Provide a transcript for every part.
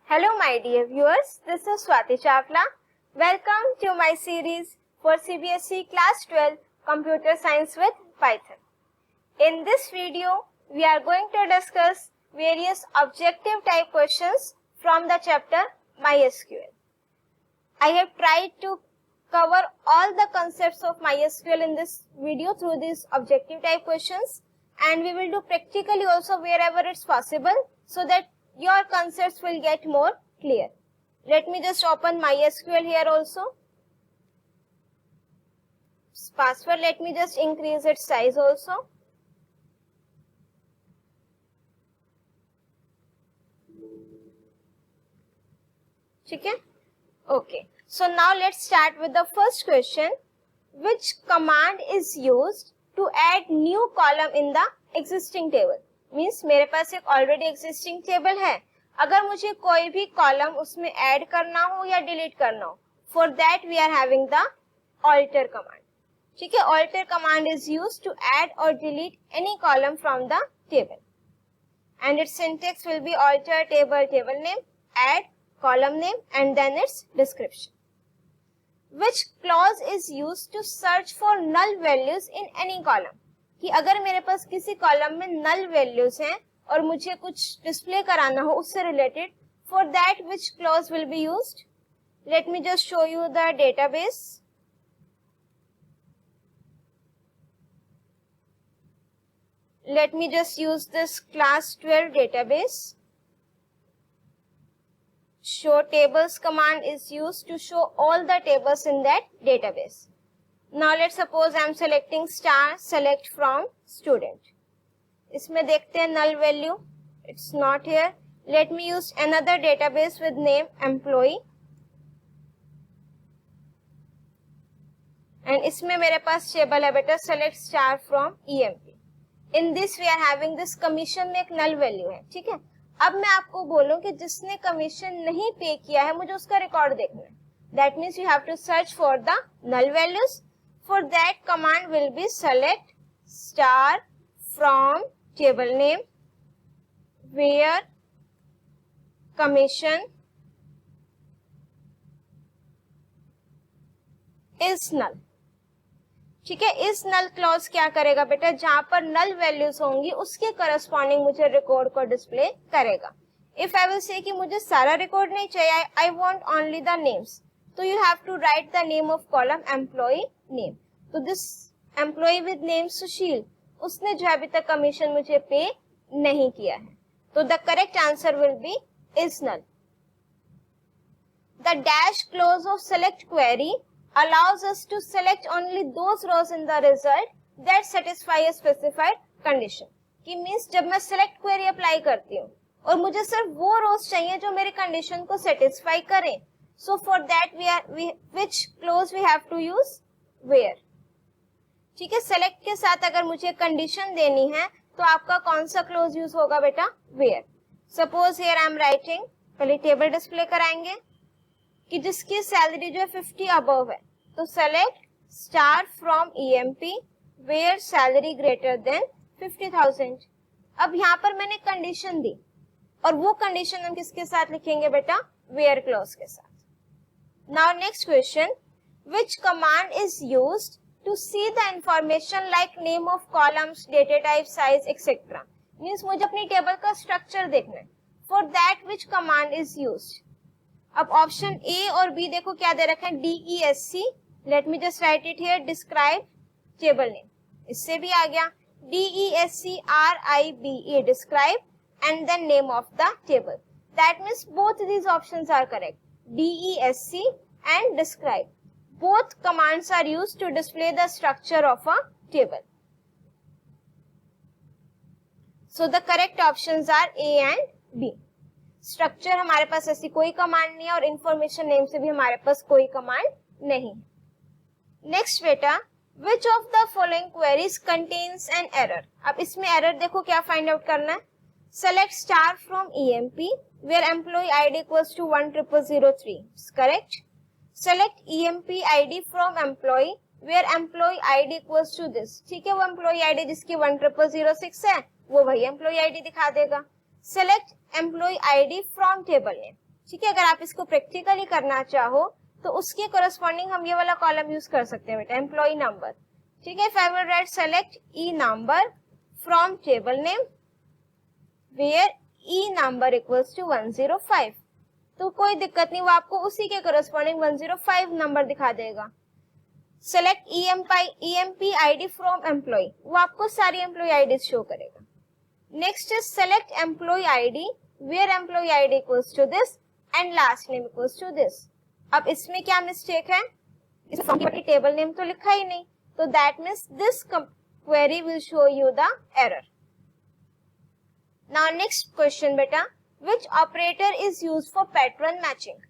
Hello my dear viewers, this is Swati Chawla. Welcome to my series for CBSE Class 12 Computer Science with Python. In this video, we are going to discuss various objective type questions from the chapter MySQL. I have tried to cover all the concepts of MySQL in this video through these objective type questions, and we will do practically also wherever it's possible so that your concepts will get more clear. Let me just open MySQL here also. Password, let me just increase its size also. Okay? Okay. So now let's start with the first question. Which command is used to add new column in the existing table? Means मेरे पास एक already existing table है, अगर मुझे कोई भी column उसमें add करना हो या डिलीट करना हो, for that we are having the alter command. ठीक है, alter command is used to add और delete any column from the table and its syntax will be alter table, table name, add, column name and then its description. Which clause is used to search for null values in any column? कि अगर मेरे पास किसी column में null values हैं और मुझे कुछ display कराना हो उससे related, for that which clause will be used? Late me just show you the database. Let me just use this class 12 database. Show tables command is used to show all the tables in that database. Now let's suppose I am selecting star select from student. इसमें देखते हैं null value. It's not here. Let me use another database with name employee. And इसमें मेरे पास table है बेटा select star from EMP. In this we are having this commission में एक null value है. ठीक है, अब मैं आपको बोलूं कि जिसने कमीशन नहीं पे किया है मुझे उसका रिकॉर्ड देखना है. That means you have to search for the null values. For that command will be select star from table name where commission is null. ठीक है, इस नल क्लॉज क्या करेगा बेटा, जहां पर नल वैल्यूज होंगी उसके करस्पॉन्डिंग मुझे रिकॉर्ड को डिस्प्ले करेगा. इफ आई विल से कि मुझे सारा रिकॉर्ड नहीं चाहिए, I want only the names, तो you have to write the name of column employee name. तो this employee with name Sushil, उसने जो अभी तक कमीशन मुझे पे नहीं किया है, तो the correct answer will be is null. The dash clause of select query allows us to select only those rows in the result that satisfy a specified condition. कि मीन्स जब मैं select query अप्लाई करती हूँ और मुझे सिर्फ वो रोज चाहिए जो मेरे कंडीशन को सेटिस्फाई करें, so for that which clause we have to use? where. ठीक है, select के साथ अगर मुझे कंडीशन देनी है तो आपका कौन सा क्लोज यूज होगा बेटा? where. Suppose here I am writing, पहले टेबल डिस्प्ले कराएंगे कि जिसकी सैलरी जो है 50 अबव है, तो select star from EMP where salary greater than 50,000. अब यहाँ पर मैंने कंडीशन दी और वो कंडीशन हम किसके साथ लिखेंगे बेटा? वेयर क्लॉज के साथ. Now next question, which command is used to see the information like name of columns, data type, size etcetera. Means मुझे अपनी टेबल का स्ट्रक्चर देखना है, for that which command is used? अब ऑप्शन ए और B देखो क्या दे रखा है, DESC. Let me just write it here, describe table name, इससे भी आ गया. DESCRIBE, describe and then name of the table. That means both these options are correct. DESC and describe, both commands are used to display the structure of a table. So the correct options are A and B. Structure हमारे पास ऐसी कोई command नहीं है और information name से भी हमारे पास कोई कमांड नहीं. नेक्स्ट बेटा, which of the following queries contains an error. अब इसमें एरर देखो क्या फाइंड आउट करना है. Select star from EMP where employee ID equals to 10003. Correct. Select EMP ID from employee where employee ID equals to this. ठीक है, वो employ ID जिसकी 10006 है वो वही एम्प्लॉय आईडी दिखा देगा। Select employee ID from table name. ठीक है, अगर आप इसको प्रैक्टिकली करना चाहो तो उसके कोरस्पॉन्डिंग हम ये वाला कॉलम यूज कर सकते हैं बेटा, एम्प्लॉय नंबर। ठीक है, if I will write select E number from table name where E number equals to 105, तो कोई दिक्कत नहीं, वो आपको उसी के कोरस्पॉन्डिंग 105 नंबर दिखा देगा। Select EMP ID from employee, वो आपको सारी एम्प्लॉय आईडी शो करेगा। Next is select employee ID where employee ID equals to this and last name equals to this. अब इसमें क्या मिस्टेक है, इसमें टेबल नेम तो लिखा ही नहीं, तो that means this query will show you the error. Now next question बेटा, which operator is used for pattern matching.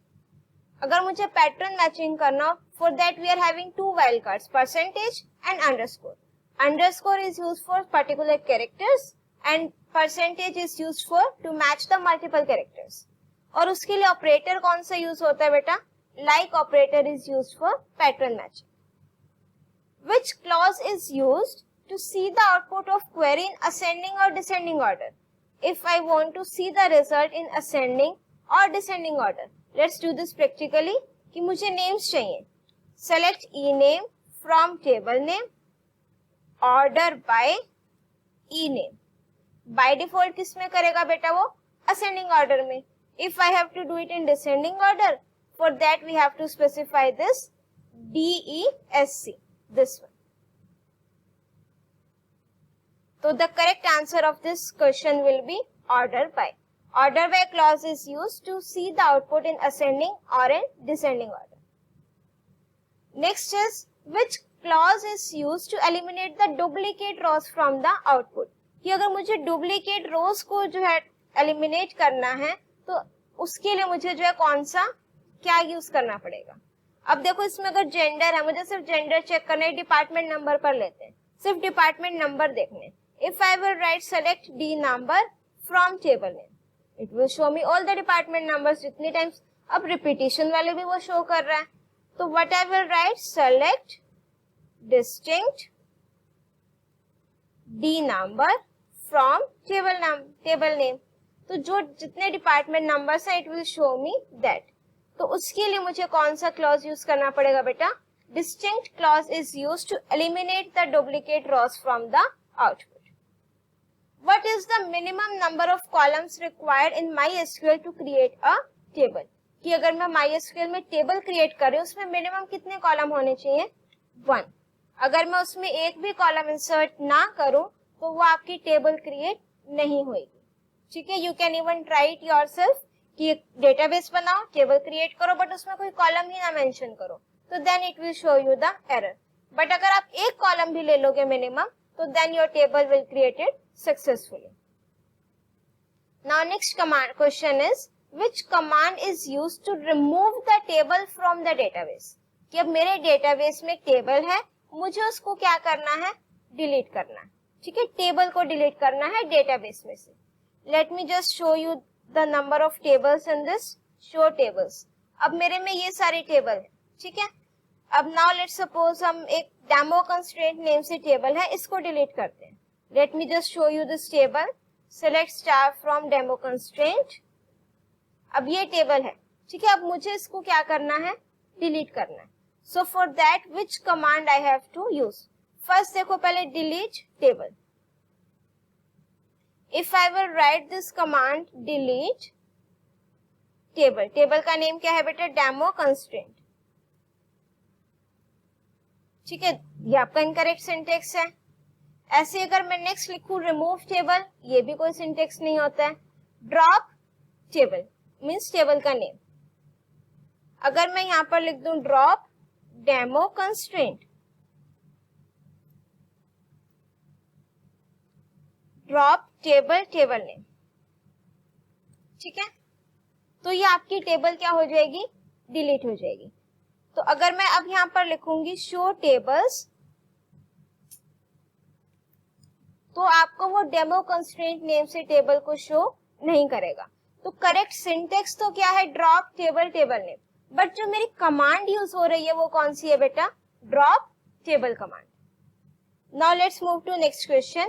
अगर मुझे पैटर्न मैचिंग करना, for that we are having two wild cards, percentage and underscore. Underscore is used for particular characters and percentage is used for to match the multiple characters. और उसके लिए operator कौन सा use होता है बेटा, like operator is used for pattern matching. Which clause is used to see the output of query in ascending or descending order? If I want to see the result in ascending or descending order, let's do this practically. कि मुझे names चाहिए, select e name from table name, order by e name. By default किस में करेगा बेटा, वो ascending order में। If I have to do it in descending order, for that we have to specify this DESC. This one. So the correct answer of this question will be order by. Order by clause is used to see the output in ascending or in descending order. Next is which clause is used to eliminate the duplicate rows from the output. कि अगर मुझे duplicate rows को जो है eliminate करना है तो उसके लिए मुझे जो है कौन सा क्या यूज करना पड़ेगा। अब देखो इसमें अगर जेंडर है, मुझे सिर्फ जेंडर चेक करना है, डिपार्टमेंट नंबर पर लेते हैं, सिर्फ डिपार्टमेंट नंबर देखने। If I will write select D number from table name, it will show me all the department numbers जितनी टाइम्स। अब रिपीटिशन वाले भी वो शो कर रहा है, तो what I will write, select distinct D number from table name, तो जो जितने डिपार्टमेंट नंबर्स हैं it will show me that. तो उसके लिए मुझे कौन सा क्लॉज यूज करना पड़ेगा बेटा, distinct clause is used to eliminate the duplicate rows from the output. What is the minimum number of columns required in MySQL to create a table. कि अगर मैं MySQL में टेबल क्रिएट कर रही हूँ उसमें मिनिमम कितने कॉलम होने चाहिए, 1। अगर मैं उसमें एक भी कॉलम इंसर्ट ना करूं तो वो आपकी टेबल क्रिएट नहीं होगी। ठीक है, you can even try it yourself कि डेटाबेस बनाओ, टेबल क्रिएट करो, बट उसमें कोई कॉलम ही ना मेंशन करो, तो then it will show you the error. But अगर आप एक कॉलम भी ले लोगे मिनिमम, तो then your table will created successfully. Now next command question is which command is used to remove the table from the database. कि अब मेरे डेटाबेस में टेबल है, मुझे उसको क्या करना है, डिलीट करना है। ठीक है, टेबल को डिलीट करना है डेटाबेस में से। Late me just show you the number of tables in this show tables। अब मेरे में ये सारी टेबल है। ठीक है, अब now let's suppose हम एक demo constraint नेम से टेबल है, इसको डिलीट करते हैं। let me just show you this table, select star from demo constraint। अब ये टेबल है, ठीक है, अब मुझे इसको क्या करना है, डिलीट करना है। so for that which command I have to use? first देखो पहले delete table। If I will write this command delete table, table का नेम क्या है बेटा, डेमो कंस्ट्रेंट। ठीक है, ये आपका इनकरेक्ट सिंटेक्स है। ऐसे अगर मैं नेक्स्ट लिखूं रिमूव टेबल, ये भी कोई सिंटेक्स नहीं होता है। ड्रॉप टेबल मीन्स टेबल का नेम। अगर मैं यहां पर लिख दूं drop demo constraint, drop table name. ठीक है, तो ये आपकी टेबल क्या हो जाएगी, डिलीट हो जाएगी। तो अगर मैं अब यहां पर लिखूंगी शो टेबल्स, तो आपको वो डेमो कंस्ट्रेंट नेम से टेबल को शो नहीं करेगा। तो करेक्ट सिंटेक्स तो क्या है, ड्रॉप टेबल नेम, बट जो मेरी कमांड यूज हो रही है वो कौन सी है बेटा, drop table command. Now let's move to next question.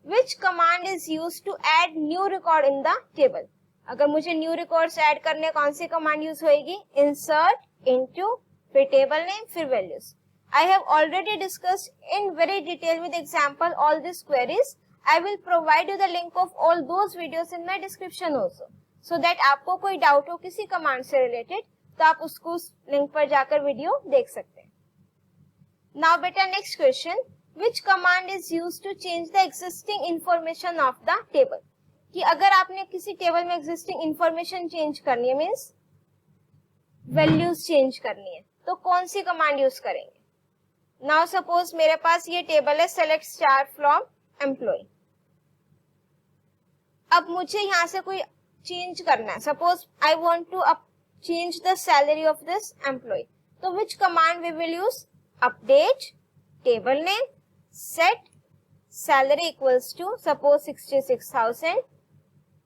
Which command is used to add new record in the table? अगर मुझे न्यू रिकॉर्ड्स ऐड करने कौन सी कमांड यूज होएगी? इंसर्ट, इनटू, फिर टेबल नेम, फिर values. I have already discussed in very detail with example all these queries. I will provide you the link of all those videos in my description also, so that आपको कोई doubt हो किसी command से related तो आप उसको उस link पर जाकर वीडियो देख सकते हैं. Now बेटा next question. Which command is used to change the existing information of the table? कि अगर आपने किसी टेबल में एग्जिस्टिंग इंफॉर्मेशन चेंज करनी है, मीन्स वैल्यूज चेंज करनी है, तो कौन सी कमांड यूज करेंगे? नाउ सपोज मेरे पास ये टेबल है सेलेक्ट स्टार फ्रॉम एम्प्लॉय. अब मुझे यहाँ से कोई चेंज करना है. Suppose I want to change the salary of this employee. तो which command we will use? Update, table name, set salary equals to suppose 66,000,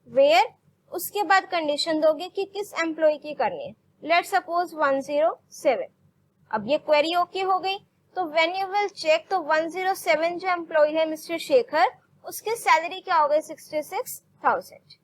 where, उसके बाद कंडीशन दोगे कि किस एम्प्लॉय की करनी है. Let suppose 107. अब ये क्वेरी ओके हो गई. तो व्हेन यू विल चेक तो 107 जो एम्प्लॉय है मिस्टर शेखर, उसके सैलरी क्या हो गई? 66,000.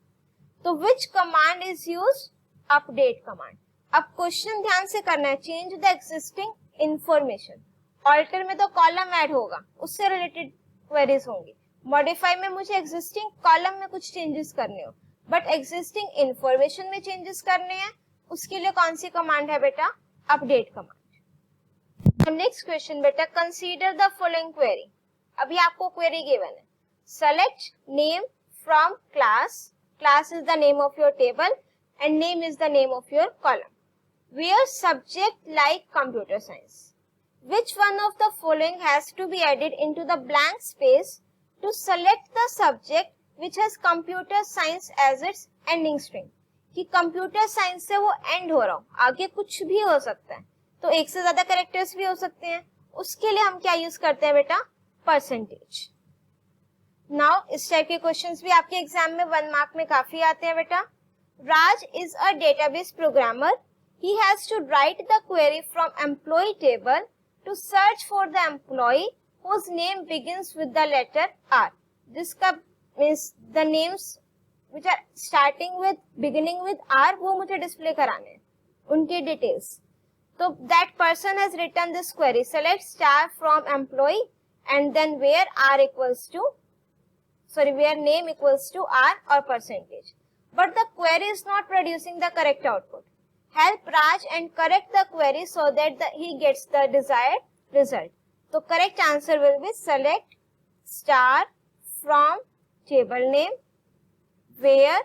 तो which command is use? Update command. अब क्वेश्चन ध्यान से करना है. Change the existing information. Alter में तो कॉलम ऐड होगा, उससे रिलेटेड क्वेरीज होंगी. मॉडिफाई में मुझे एग्जिस्टिंग कॉलम में कुछ चेंजेस करने हो, बट एग्जिस्टिंग इंफॉर्मेशन में चेंजेस करने हैं, उसके लिए कौन सी कमांड है बेटा? Update command. नेक्स्ट क्वेश्चन बेटा, कंसीडर द फॉलोइंग क्वेरी. अभी आपको क्वेरी गिवन है. Select name from class. Class is the name of your table and name is the name of your column. Where subject like computer science. Which one of the following has to be added into the blank space to select the subject which has computer science as its ending string? कि computer science से वो and हो रहा हो, आगे कुछ भी हो सकता है, तो एक से ज्यादा कैरेक्टर्स भी हो सकते हैं. उसके लिए हम क्या यूज करते हैं बेटा? परसेंटेज. नाउ इस टाइप के क्वेश्चंस भी आपके एग्जाम में 1 मार्क में काफी आते हैं बेटा. Raj is a database programmer. He has to write the query from employee table to search for the employee whose name begins with the letter R. This means the names which are starting with, beginning with R, वो मुझे display कराने हैं, उनकी details. तो that person has written this query. Select star from employee and then where R equals to, where name equals to R or percentage. But the query is not producing the correct output. Help Raj and correct the query so that he gets the desired result. So correct answer will be select star from table name, where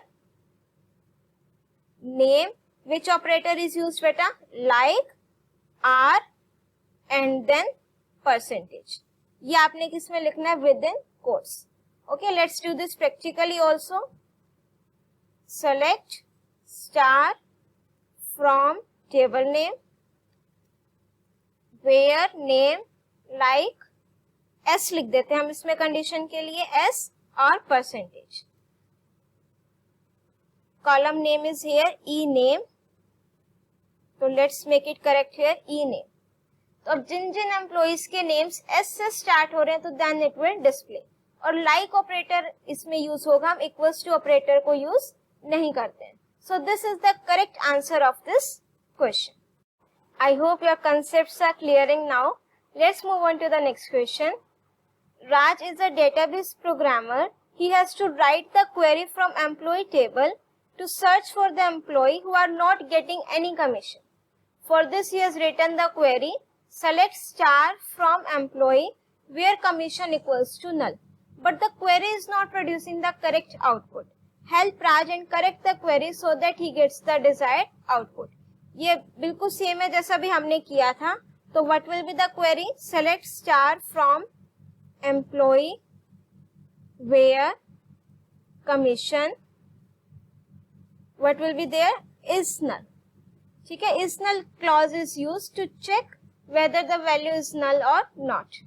name, which operator is used beta? Like, R and then percentage. ये आपने किस में लिखना है? Within quotes. Okay, let's do this practically also. Select star from table name, where name like S लिख देते हैं हम इसमें कंडीशन के लिए, S और percentage. Column name is here E name, तो let's make it correct here E name. तो अब जिन जिन एम्प्लॉइज के नेम्स S से स्टार्ट हो रहे हैं तो देन इट विल डिस्प्ले. और लाइक ऑपरेटर इसमें यूज होगा, हम इक्वल्स टू ऑपरेटर को यूज नहीं करते हैं. So this is the correct answer of this question. I hope your concepts are clearing now. Let's move on to the next question. Raj is a database programmer. He has to write the query from employee table to search for the employee who are not getting any commission. For this he has written the query, select star from employee where commission equals to null. But the query is not producing the correct output. Help Raj and correct the query so that he gets the desired output. ये बिल्कुल same है जैसा भी हमने किया था. तो what will be the query? Select star from employee where commission, what will be there? Is null. ठीक है, is null clause is used to check whether the value is null or not.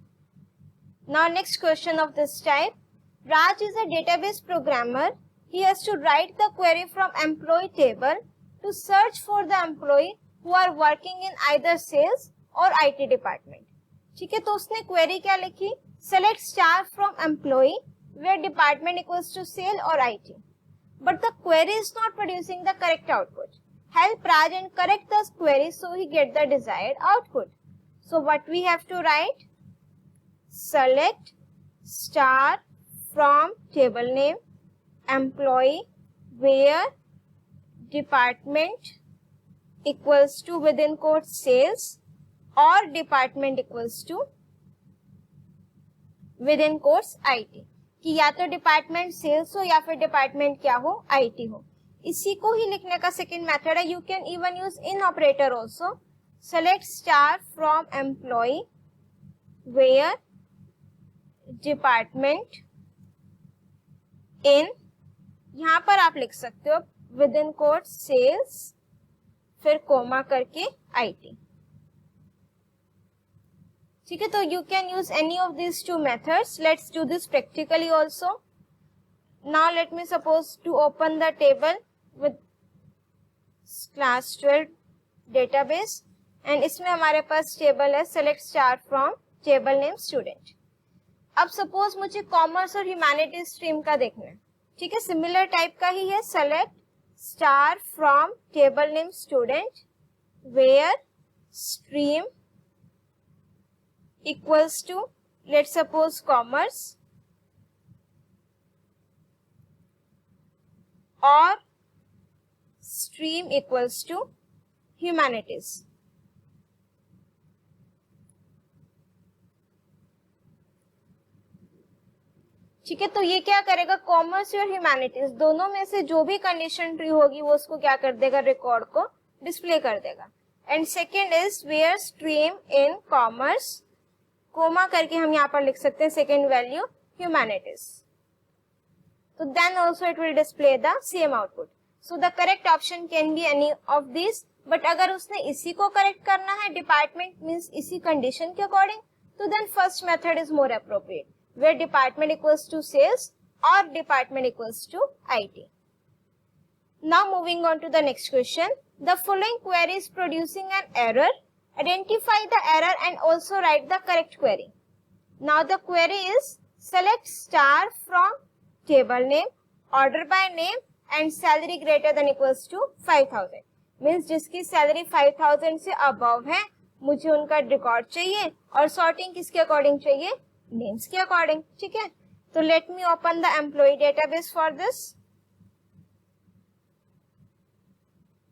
Now next question of this type. Raj is a database programmer. He has to write the query from employee table to search for the employee who are working in either sales or IT department. ठीक है, तो उसने query क्या लिखी, select star from employee where department equals to sale और IT, but the query is not producing the correct output. Help Raj and correct the query so he get the desired output. So what we have to write? Select star from table name employee where department equals to within quotes sales or department equals to within quotes IT, कि या तो department sales हो या फिर department क्या हो, IT हो. इसी को ही लिखने का सेकेंड मेथड है. You can even use in operator also. Select star from employee where department in, यहां पर आप लिख सकते हो विद इन कोट सेल्स फिर कोमा करके IT. ठीक है, तो you can use any of this two methods. Let's do this practically also. Now let me suppose to open the table with class 12 database and इसमें हमारे पास table है select star from table name student. अब suppose मुझे commerce और humanities stream का देखना है. ठीक है, सिमिलर टाइप का ही है. Select star from table name student where stream equals to let's suppose commerce और स्ट्रीम इक्वल्स टू ह्यूमैनिटीज. ठीक है, तो ये क्या करेगा, कॉमर्स और ह्यूमैनिटीज दोनों में से जो भी कंडीशन ट्रू होगी वो उसको क्या कर देगा, रिकॉर्ड को डिस्प्ले कर देगा. And second is where stream in commerce, comma करके हम यहाँ पर लिख सकते हैं second value humanities. So then also it will display the same output. So the correct option can be any of these. But अगर उसने इसी को correct करना है, department means इसी condition के according, तो then first method is more appropriate, where department equals to sales or department equals to IT. Now moving on to the next question. The following query is producing an error. Identify the error and also write the correct query. Now the query is select star from table name, order by name and salary greater than equals to 5,000. Means जिसकी salary 5,000 से above है मुझे उनका record चाहिए और sorting किसके according चाहिए, names के अकॉर्डिंग. ठीक है, तो let me open the employee database for this.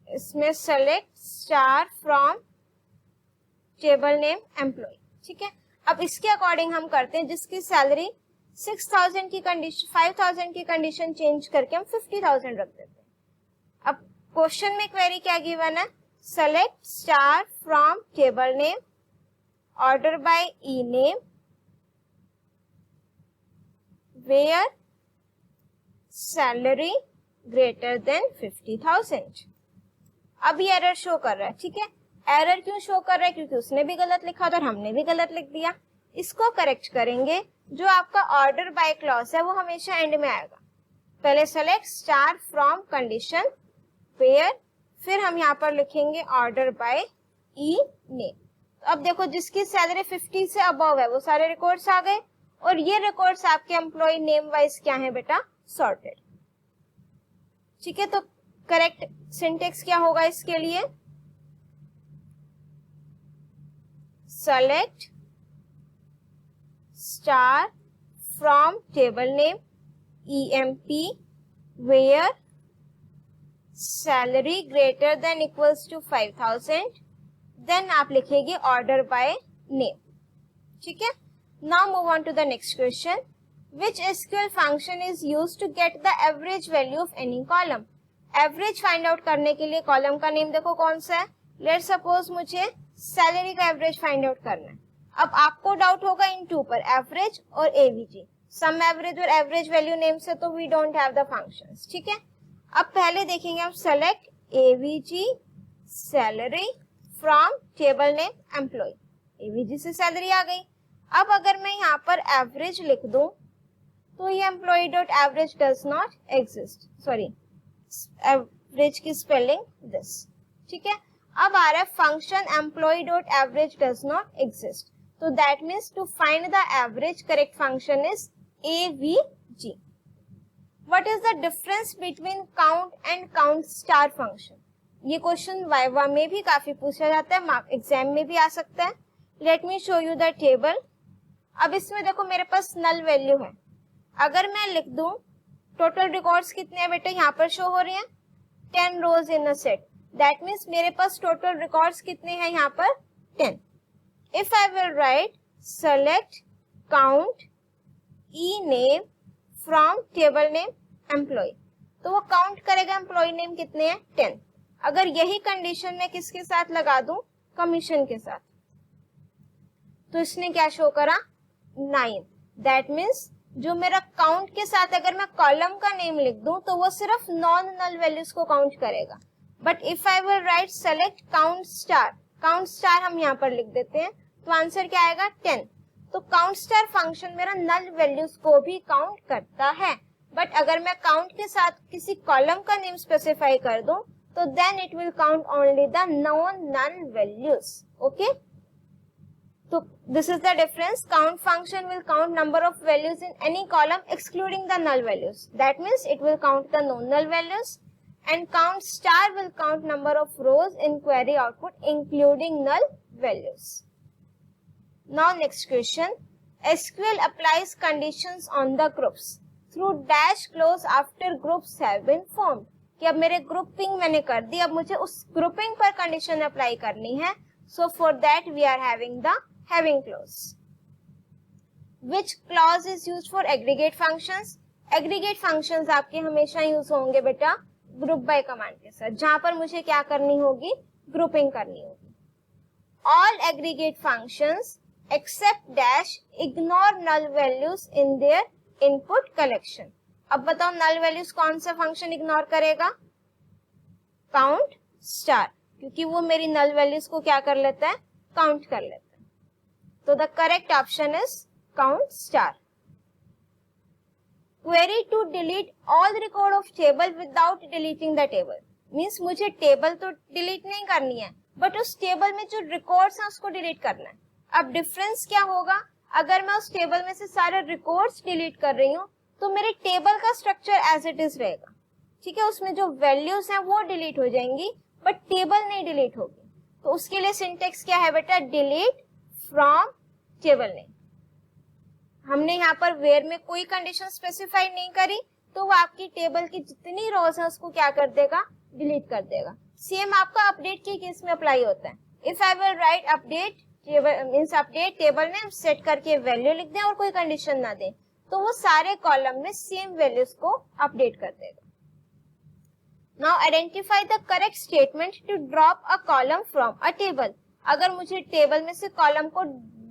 इसमें select star from table name employee. ठीक है, अब इसके अकॉर्डिंग हम करते हैं जिसकी सैलरी 6,000 की कंडीशन 5,000 की कंडीशन चेंज करके हम 50,000 रख देते हैं. अब क्वेश्चन में क्वेरी क्या गिवन है, select star from table name order by E name where salary greater than 50,000. अब ये एरर शो कर रहा है. ठीक है, एरर क्यों शो कर रहा है, क्योंकि उसने भी गलत लिखा था और हमने भी गलत लिख दिया. इसको करेक्ट करेंगे. जो आपका ऑर्डर बाय क्लॉज है वो हमेशा एंड में आएगा. पहले select star from condition where, फिर हम यहाँ पर लिखेंगे ऑर्डर बाय ई नेम. अब देखो जिसकी सैलरी 50 से अबव है वो सारे रिकॉर्ड्स आ गए और ये रिकॉर्ड्स आपके एम्प्लॉय नेम वाइज क्या है बेटा, सॉर्टेड. ठीक है, तो करेक्ट सिंटेक्स क्या होगा इसके लिए, select star from table name EMP where salary greater than equals to 5,000. Then आप लिखेंगे order by name. ठीक है, now move on to the next question. Which SQL function is used to get the average value of any column? Average find out करने के लिए column का name देखो कौन सा है. Let's suppose मुझे salary का average find out करना है. अब आपको डाउट होगा इन टू पर, एवरेज और एवीजी. सम एवरेज और एवरेज वैल्यू नेम से तो we don't have the functions. ठीक है, अब पहले देखेंगे हम select AVG salary from table name employee. AVG से सैलरी आ गई. अब अगर मैं यहाँ पर एवरेज लिख दूं तो ये employee dot average does not exist. Sorry, average की स्पेलिंग दिस. ठीक है, अब आ रहा है function employee dot average does not exist. तो that means to find the average correct function is AVG. What is the difference between count and count star function? ये question viva में भी काफी पूछा जाता है, एग्जाम में भी आ सकता है. Let me show you the table. अब इसमें देखो मेरे पास नल वैल्यू है. अगर मैं लिख दूं टोटल रिकॉर्ड्स कितने हैं बेटा, यहाँ पर शो हो रही हैं 10 rows in a set. That means मेरे पास टोटल रिकॉर्ड्स कितने हैं यहाँ पर 10. If I will write select count E name from table name employee, तो वो काउंट करेगा एम्प्लॉय नेम कितने हैं 10. अगर यही कंडीशन मैं किसके साथ लगा दूं, कमीशन के साथ, तो इसने क्या शो करा 9. दैट मीन्स जो मेरा काउंट के साथ अगर मैं कॉलम का नेम लिख दूं तो वो सिर्फ नॉन नल वैल्यूज को काउंट करेगा. But if I will write select count star हम यहाँ पर लिख देते हैं, तो आंसर क्या आएगा 10. तो काउंट स्टार फंक्शन मेरा नल वैल्यूज को भी काउंट करता है. बट अगर मैं काउंट के साथ किसी कॉलम का नेम स्पेसिफाई कर दूं तो then it will count only the non null values. Okay, तो this is the difference. Count function will count number of values in any column excluding the null values. That means it will count the non-null values. And count star will count number of rows in query output including null values. Now next question. SQL applies conditions on the groups through dash clause after groups have been formed. कि अब मेरे grouping मैंने कर दी, अब मुझे उस grouping पर condition apply करनी है. So for that we are having the having clause. Which clause is used for aggregate functions? Aggregate functions आपके हमेशा यूज होंगे बेटा group by command के साथ, जहां पर मुझे क्या करनी होगी, grouping करनी होगी. All aggregate functions except dash ignore null values in their input collection. अब बताओ null values कौन सा function ignore करेगा, count star, क्योंकि वो मेरी null values को क्या कर लेता है, count कर लेता है. So the correct option is count star. Query to delete all record of table without deleting the table. Means मुझे टेबल तो डिलीट नहीं करनी है, बट उस टेबल में जो रिकॉर्ड्स हैं उसको डिलीट करना है. अब डिफरेंस क्या होगा, अगर मैं उस टेबल में से सारे रिकॉर्ड्स डिलीट कर रही हूँ तो मेरे टेबल का स्ट्रक्चर एज इट इज रहेगा. ठीक है, उसमें जो वैल्यूज हैं वो डिलीट हो जाएंगी बट टेबल नहीं डिलीट होगी. तो उसके लिए सिंटेक्स क्या है बेटा, डिलीट फ्रॉम टेबल नेम. हमने यहाँ पर वेयर में कोई कंडीशन स्पेसिफाई नहीं करी, तो वो आपकी टेबल की जितनी रोज है उसको क्या कर देगा, डिलीट कर देगा. सेम आपका अपडेट के केस में अप्लाई होता है. If I will right update table means update table name set करके वैल्यू लिख दें और कोई कंडीशन ना दें, तो वो सारे कॉलम में सेम वैल्यूज को अपडेट कर देगा. Now identify the correct statement to drop a column from a table. अगर मुझे टेबल में से कॉलम को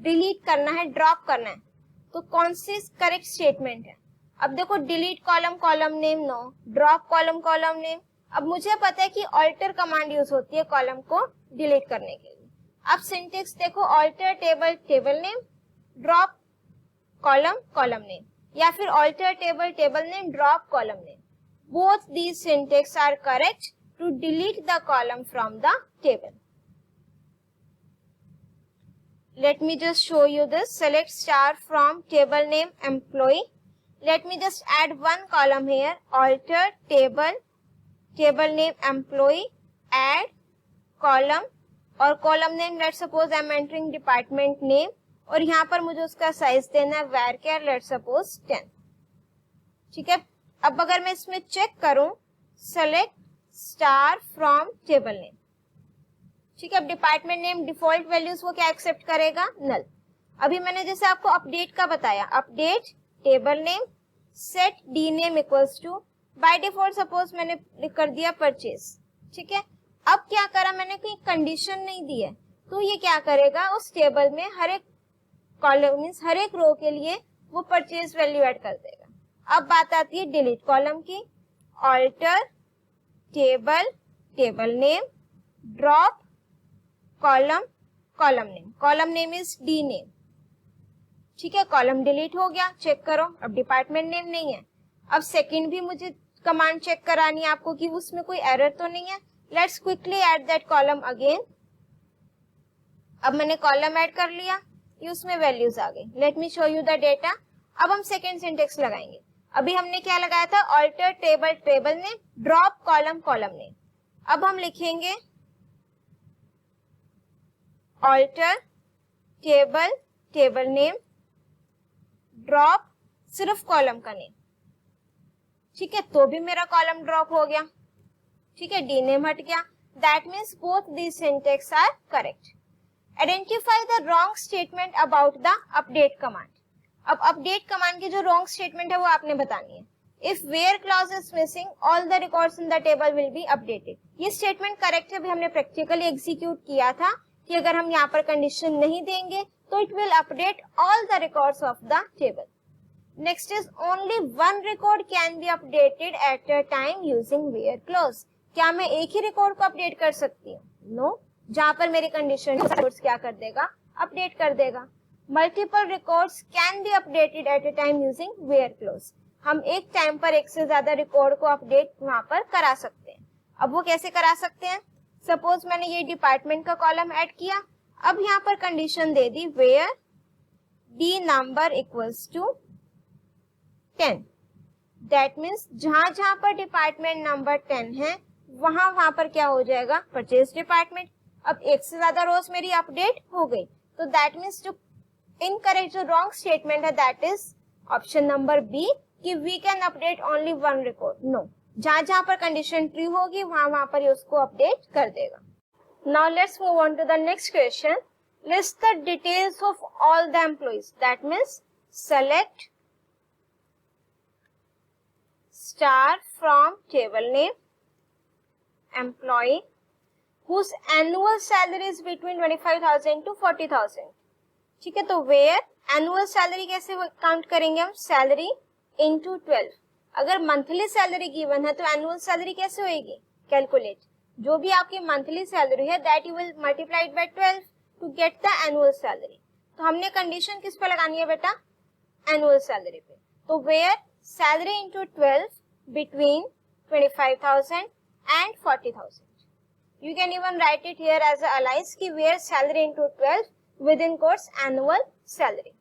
डिलीट करना है, ड्रॉप करना है, तो कौन सी करेक्ट स्टेटमेंट है. अब देखो delete column column name no, drop column column name. अब मुझे पता है कि ऑल्टर कमांड यूज होती है कॉलम को डिलीट करने के लिए. अब सिंटेक्स देखो, alter table table name, drop column column name, या फिर alter table table name, drop column name. Both these syntax are correct to delete the column from the table. Let me just show you this. Select star from table name employee. Let me just add one column here. Alter table name employee, add column और column name. Let's suppose I'm entering department name और यहाँ पर मुझे उसका size देना है varchar let's suppose 10. ठीक है, अब अगर मैं इसमें चेक करूं, select star from table name. ठीक है, अब डिपार्टमेंट नेम डिफॉल्ट वैल्यूज वो क्या एक्सेप्ट करेगा, नल. अभी मैंने जैसे आपको अपडेट का बताया, update table name set D name equals to, by default suppose मैंने कर दिया परचेज. ठीक है, अब क्या करा, मैंने कोई कंडीशन नहीं दी है, तो ये क्या करेगा, उस टेबल में हर एक कॉलम मींस हर एक रो के लिए वो परचेज वैल्यू ऐड कर देगा. अब बात आती है डिलीट कॉलम की. Alter table table name, drop column column name, column name is D name. ठीक है, कॉलम डिलीट हो गया, चेक करो, अब डिपार्टमेंट नेम नहीं है. अब सेकंड भी मुझे कमांड चेक करानी है आपको कि उसमें कोई एरर तो नहीं है. Let's quickly add that column again. अब मैंने कॉलम ऐड कर लिया, ये उसमें वैल्यूज आ गई। Let me show you the data. अब हम सेकेंड सिंटेक्स लगाएंगे। अभी हमने क्या लगाया था, alter table table name, drop column column name. अब हम लिखेंगे alter table table name, drop सिर्फ कॉलम का नेम। ठीक है, तो भी मेरा कॉलम ड्रॉप हो गया। ठीक है, डी नेम हट गया। That means both the syntax are correct. Identify the wrong statement about the update command. अब अपडेट कमांड की जो रॉन्ग स्टेटमेंट है वो आपने बतानी है। If where clause is missing all the records in the table will be updated. ये statement correct है, भी हमने प्रैक्टिकली एग्जीक्यूट किया था कि अगर हम यहाँ पर कंडीशन नहीं देंगे तो it will update all the records of the table. Next is only one record can be updated at a time using var clause. क्या मैं एक ही रिकॉर्ड को अपडेट कर सकती हूँ? नो, जहां पर मेरी कंडीशन क्या कर देगा, अपडेट कर देगा। Multiple records can be updated at a time using var clause. हम एक टाइम पर एक से ज्यादा रिकॉर्ड को अपडेट वहां पर करा सकते हैं। अब वो कैसे करा सकते हैं? सपोज मैंने ये डिपार्टमेंट का कॉलम ऐड किया, अब यहाँ पर कंडीशन दे दी where D number equals to 10। That means जहां जहां पर डिपार्टमेंट नंबर 10 है वहां वहां पर क्या हो जाएगा, परचेज डिपार्टमेंट। अब एक से ज्यादा रोज मेरी अपडेट हो गई, तो दैट मीन्स जो इनकरेक्ट जो रॉन्ग स्टेटमेंट है that is option number B कि we can update only one record. No, जहां जहां पर कंडीशन ट्रू होगी वहां वहां पर ये उसको अपडेट कर देगा। Now let's move on to the next question. List the details of all the employees. That means select star from table name employee whose annual salary is between 25,000 to 40,000। ठीक है, तो वेयर एनुअल सैलरी कैसे count करेंगे हम, salary into 12। अगर monthly salary given है तो annual salary कैसे होगी, कैलकुलेट। जो भी आपकी मंथली सैलरी है that you will multiplied by 12 to get the annual salary. तो हमने कंडीशन किस पे लगानी है बेटा, एनुअल सैलरी पे। तो where salary into 12 between 25,000 and 40,000. You can even write it here as a alias ki where salary into 12 within quotes annual salary.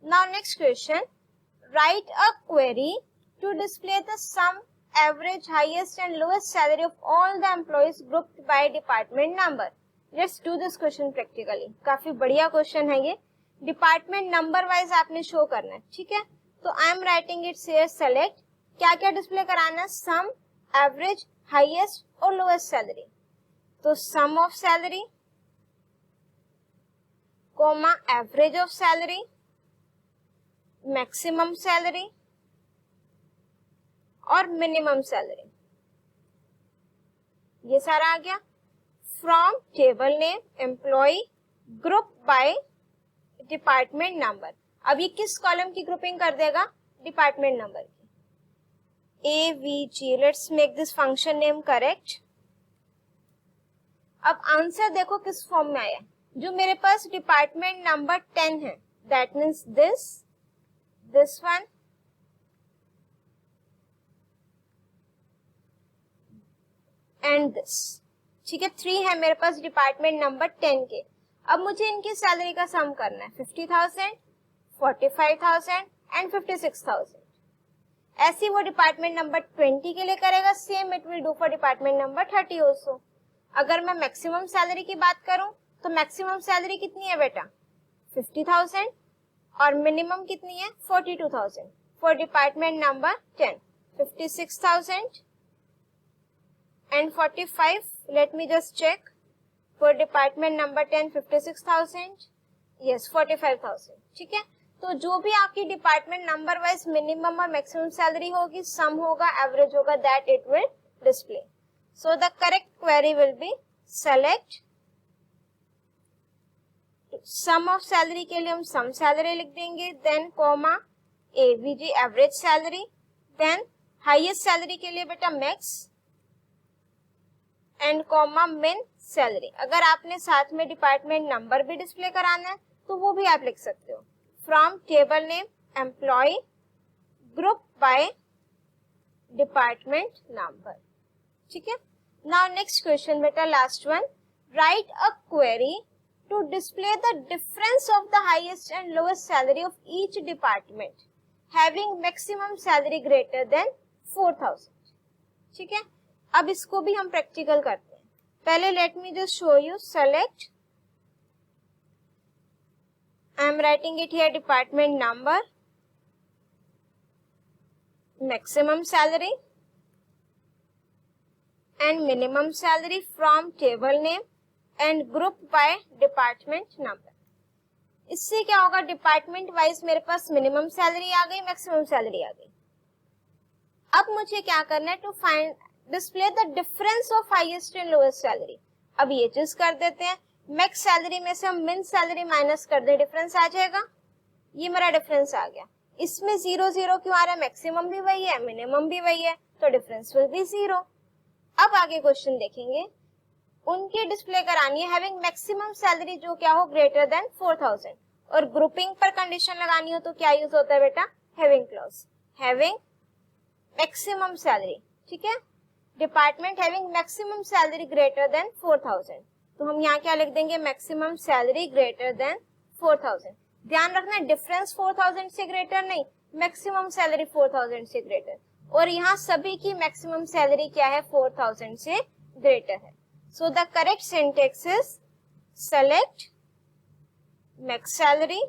Now next question, write a query to display the sum, average, highest and lowest salary of all the employees grouped by department number. Let's do this question practically. काफी बढ़िया question है ये। Department number wise आपने show करना है। ठीक है, तो I am writing it here select, क्या क्या डिस्प्ले कराना है, सम, एवरेज, हाईएस्ट और लोएस्ट सैलरी। तो sum of salary comma average of salary, maximum salary और मिनिमम सैलरी, ये सारा आ गया। From table name employee group by department number. अब ये किस कॉलम की ग्रुपिंग कर देगा, डिपार्टमेंट नंबर की। AVG, let's make this function name correct। अब आंसर देखो किस फॉर्म में आया, जो मेरे पास डिपार्टमेंट नंबर 10 है that means this one and this. ठीक है, 3 है मेरे पास डिपार्टमेंट नंबर 10 के। अब मुझे इनकी सैलरी का सम करना है, 50,000, 45,000 एंड 56,000। ऐसी वो डिपार्टमेंट नंबर 20 के लिए करेगा, same it will do for department number 30 also. अगर मैं मैक्सिमम सैलरी की बात करूं तो मैक्सिमम सैलरी कितनी है बेटा, 50,000 और मिनिमम कितनी है, 42,000 for department number 10। 56,000 and 45, let me just check, for department number 10 56,000, yes 45,000। ठीक है, तो जो भी आपकी डिपार्टमेंट नंबर वाइज मिनिमम और मैक्सिमम सैलरी होगी, सम होगा, एवरेज होगा, that it will display. So the correct query will be select sum of salary के लिए हम सम सैलरी लिख देंगे, then comma AVG average salary, then highest salary के लिए बेटा मैक्स एंड कॉमा मिन सैलरी। अगर आपने साथ में डिपार्टमेंट नंबर भी डिस्प्ले कराना है तो वो भी आप लिख सकते हो। From table name employee group by department number. ठीक है, नाउ नेक्स्ट क्वेश्चन बेटा, last one, write a query to display the difference of the highest and lowest salary of each department having maximum salary greater than 4,000. ठीक है, अब इसको भी हम practical करते हैं. पहले late me just show you. Select, I am writing it here, department number, maximum salary and minimum salary from table name and group by department number. इससे क्या होगा, डिपार्टमेंट वाइज मेरे पास मिनिमम सैलरी आ गई, maximum salary आ गई. अब मुझे क्या करना है, to find display the difference of highest and lowest salary. अब ये चूज कर देते हैं, मैक्स सैलरी में से हम मिन सैलरी माइनस कर दे, डिफरेंस आ जाएगा. ये मेरा डिफरेंस आ गया. इसमें 0 0 क्यों आ रहा है, मैक्सिमम भी वही है, मिनिमम भी वही है, तो डिफरेंस विल बी 0. अब आगे क्वेश्चन देखेंगे, उनकी डिस्प्ले करानी है हैविंग मैक्सिमम सैलरी जो क्या हो, ग्रेटर देन 4,000. और ग्रुपिंग पर कंडीशन लगानी हो तो क्या यूज होता है बेटा, having clause. Having maximum salary, ठीक है, department having maximum salary greater then 4,000. तो हम यहाँ क्या लिख देंगे, मैक्सिमम सैलरी ग्रेटर देन 4,000. ध्यान रखना, डिफरेंस 4,000 से ग्रेटर नहीं, मैक्सिमम सैलरी 4,000 से ग्रेटर. और यहाँ सभी की मैक्सिमम सैलरी क्या है, 4,000 से ग्रेटर है. So the correct syntax is select max salary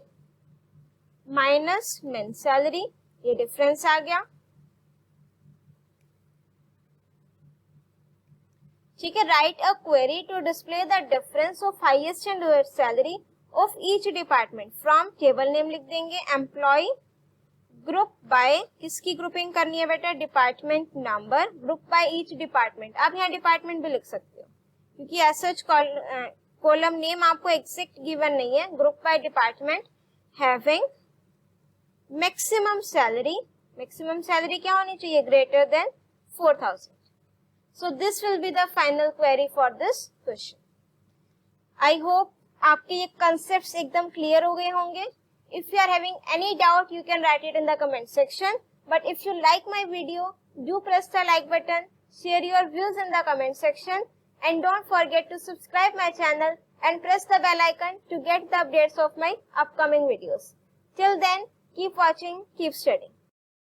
minus min salary. ये डिफरेंस आ गया. ठीक है, write a query to display the difference of highest and lowest salary of each department from table name लिख देंगे, employee, group by, किसकी grouping करनी है बेटा, department number, group by each department. आप यहाँ डिपार्टमेंट भी लिख सकते हो क्योंकि ऐसा कॉलम नेम आपको एग्जैक्ट गिवन नहीं है. Group by department having maximum salary, maximum salary क्या होनी चाहिए, greater than 4,000. So this will be the final query for this question. I hope आपके ये कंसेप्ट्स एकदम क्लियर हो गए होंगे. If you are having any doubt, you can write it in the comment section. But if you like my video, do press the like button, share your views in the comment section, and don't forget to subscribe my channel and press the bell icon to get the updates of my upcoming videos. Till then, keep watching, keep studying.